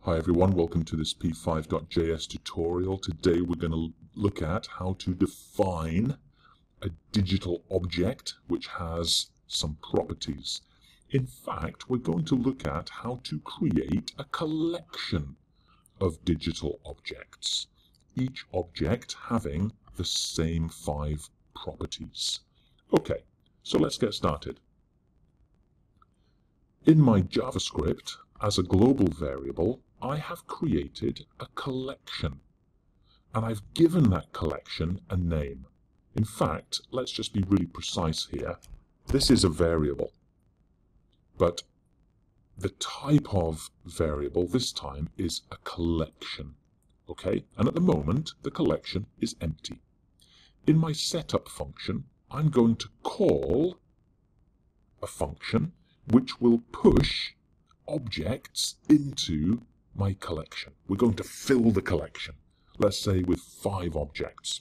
Hi everyone, welcome to this p5.js tutorial. Today we're going to look at how to define a digital object which has some properties. In fact, we're going to look at how to create a collection of digital objects, each object having the same 5 properties. Okay, so let's get started. In my JavaScript, as a global variable, I have created a collection, and I've given that collection a name. In fact, let's just be really precise here. This is a variable, but the type of variable this time is a collection. Okay, and at the moment, the collection is empty. In my setup function, I'm going to call a function which will push objects into my collection. We're going to fill the collection, let's say with 5 objects.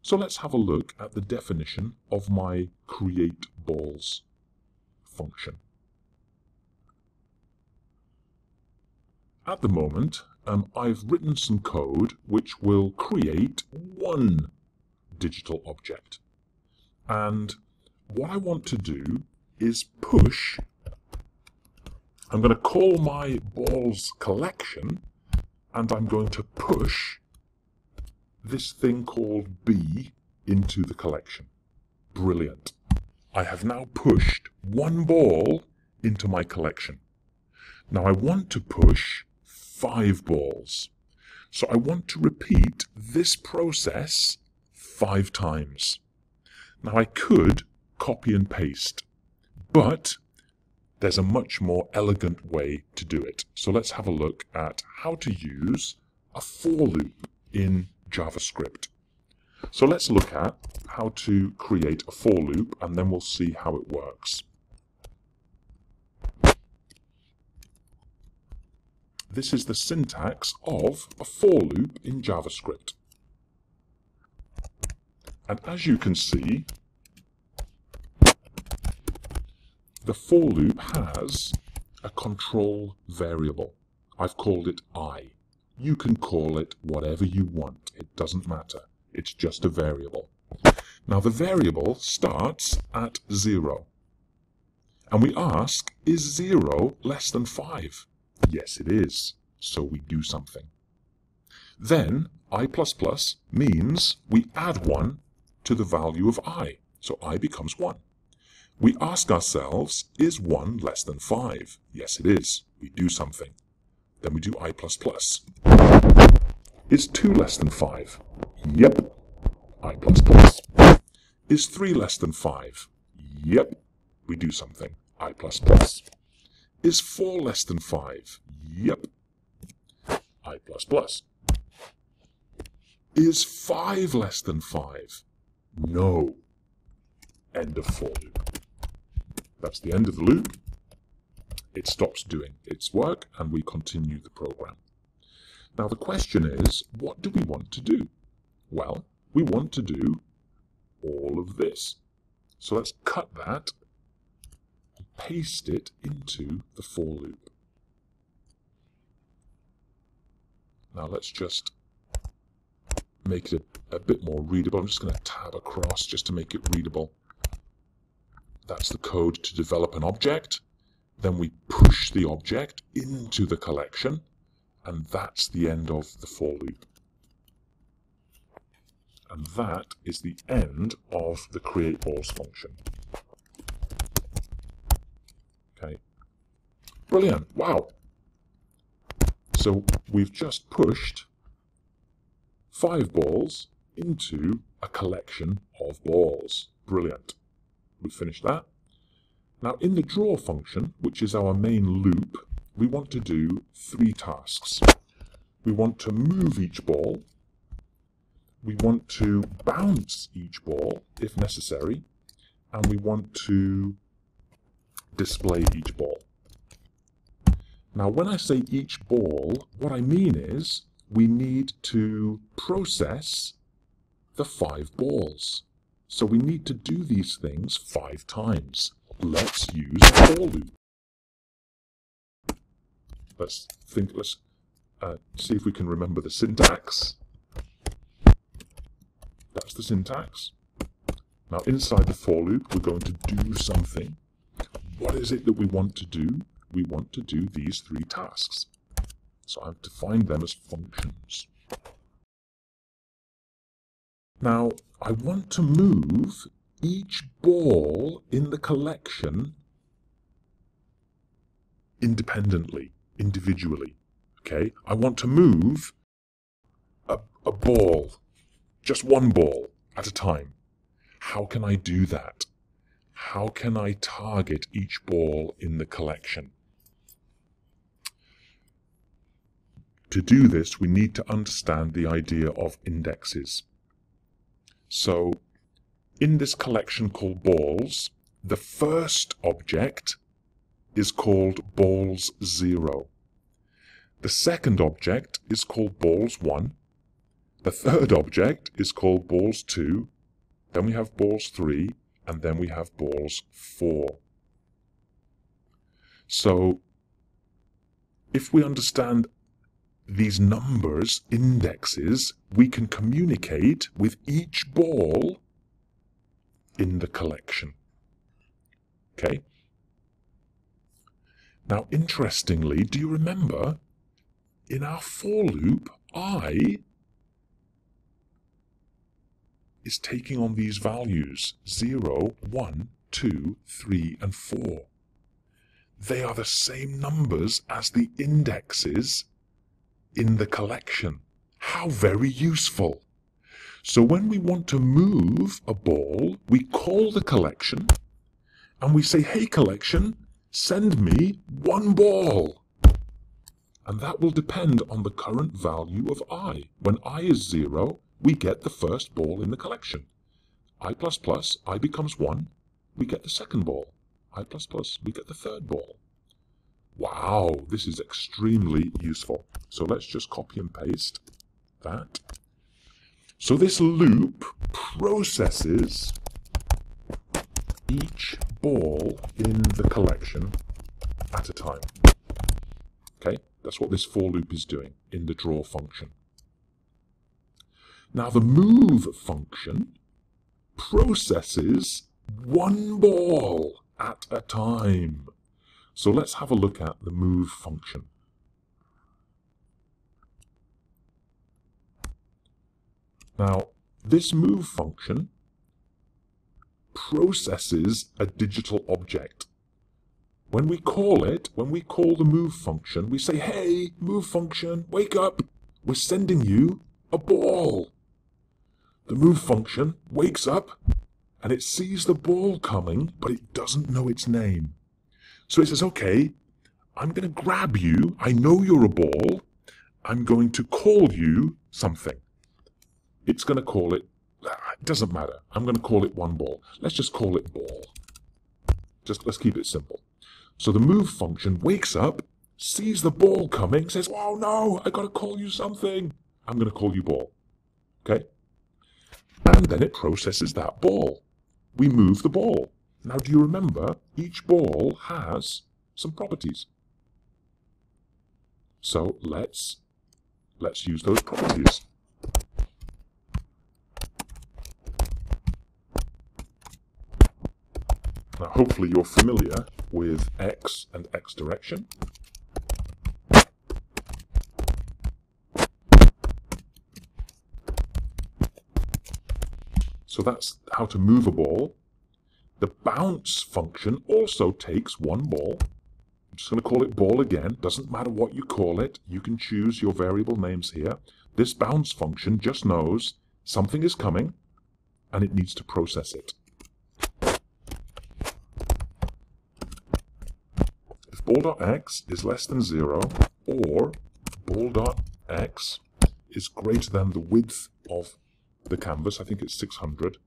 So let's have a look at the definition of my createBalls function. At the moment, I've written some code which will create 1 digital object. And what I want to do is push. I'm going to call my balls collection, and I'm going to push this thing called B into the collection. Brilliant. I have now pushed 1 ball into my collection. Now I want to push 5 balls. So I want to repeat this process 5 times. Now I could copy and paste, but there's a much more elegant way to do it. So let's have a look at how to use a for loop in JavaScript. So let's look at how to create a for loop, and then we'll see how it works. This is the syntax of a for loop in JavaScript. And as you can see, the for loop has a control variable. I've called it I. You can call it whatever you want. It doesn't matter. It's just a variable. Now the variable starts at 0. And we ask, is 0 less than 5? Yes, it is. So we do something. Then I++ means we add 1 to the value of I. So I becomes 1. We ask ourselves, is 1 less than 5? Yes, it is. We do something. Then we do I++. Is 2 less than 5? Yep. I++. Is 3 less than 5? Yep. We do something. I++. Is 4 less than 5? Yep. I++. Is 5 less than 5? No. End of for loop. That's the end of the loop. It stops doing its work and we continue the program. Now the question is, what do we want to do? Well, we want to do all of this. So let's cut that and paste it into the for loop. Now let's just make it a bit more readable. I'm just going to tab across just to make it readable. That's the code to develop an object. Then we push the object into the collection, and that's the end of the for loop. And that is the end of the createBalls function. Okay. Brilliant. Wow. So we've just pushed 5 balls into a collection of balls. Brilliant. We finished that. Now in the draw function, which is our main loop, we want to do 3 tasks. We want to move each ball. We want to bounce each ball if necessary. And we want to display each ball. Now when I say each ball, what I mean is we need to process the 5 balls. So we need to do these things 5 times. Let's use a for loop. let's see if we can remember the syntax. That's the syntax. Now inside the for loop, we're going to do something. What is it that we want to do? We want to do these three tasks. So I've defined them as functions. Now, I want to move each ball in the collection independently, individually. Okay? I want to move a ball, just one ball at a time. How can I do that? How can I target each ball in the collection? To do this, we need to understand the idea of indexes. So, in this collection called balls, the first object is called balls 0. The second object is called balls 1. The third object is called balls 2. Then we have balls 3, and then we have balls 4. So, if we understand these numbers, indexes, we can communicate with each ball in the collection. Okay? Now, interestingly, do you remember in our for loop, I is taking on these values 0, 1, 2, 3, and 4. They are the same numbers as the indexes in the collection. How very useful. So when we want to move a ball, we call the collection and we say, hey collection, send me one ball. And that will depend on the current value of I. When I is 0, we get the first ball in the collection. I++, I becomes 1, we get the second ball. I++, we get the third ball. Wow, this is extremely useful. So let's just copy and paste that. So this loop processes each ball in the collection at a time. Okay, that's what this for loop is doing in the draw function. Now the move function processes one ball at a time. So let's have a look at the move function. Now, this move function processes a digital object. When we call it, when we call the move function, we say, hey, move function, wake up. We're sending you a ball. The move function wakes up and it sees the ball coming, but it doesn't know its name. So it says, okay, I'm going to grab you. I know you're a ball. I'm going to call you something. It's going to call it, it doesn't matter. I'm going to call it one ball. Let's just call it ball. Let's keep it simple. So the move function wakes up, sees the ball coming, says, oh no, I got to call you something. I'm going to call you ball. Okay? And then it processes that ball. We move the ball. Now, do you remember, each ball has some properties. So let's use those properties. Now, hopefully you're familiar with x and x direction. So that's how to move a ball. The bounce function also takes one ball. I'm just going to call it ball again. Doesn't matter what you call it. You can choose your variable names here. This bounce function just knows something is coming and it needs to process it. If ball.x is less than 0 or ball.x is greater than the width of the canvas, I think it's 600,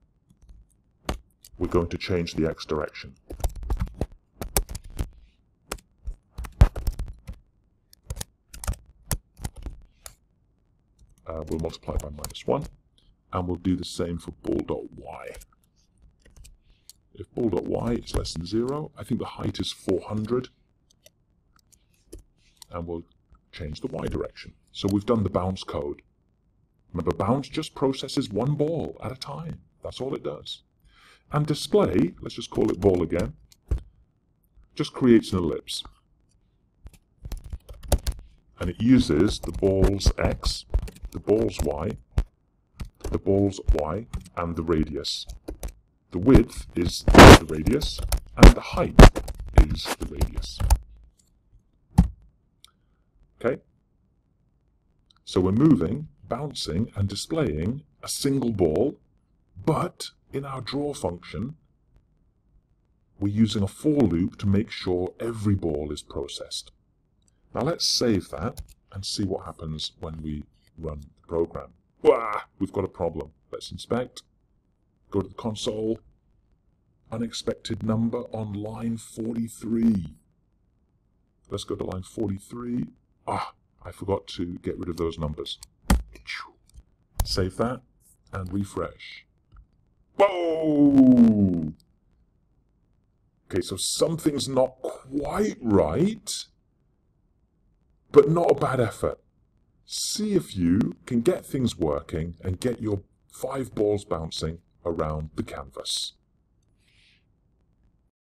we're going to change the x direction. We'll multiply by -1, and we'll do the same for ball.y. If ball.y is less than 0, I think the height is 400, and we'll change the Y direction. So we've done the bounce code. Remember, bounce just processes one ball at a time. That's all it does. And display, let's just call it ball again, just creates an ellipse. And it uses the ball's X, the ball's Y, the ball's Y, and the radius. The width is the radius, and the height is the radius. Okay? So we're moving, bouncing, and displaying a single ball, but in our draw function, we're using a for loop to make sure every ball is processed. Now let's save that and see what happens when we run the program. Wah! We've got a problem. Let's inspect. Go to the console. Unexpected number on line 43. Let's go to line 43. I forgot to get rid of those numbers. Save that and refresh. Whoa! Okay, so something's not quite right, but not a bad effort. See if you can get things working and get your 5 balls bouncing around the canvas.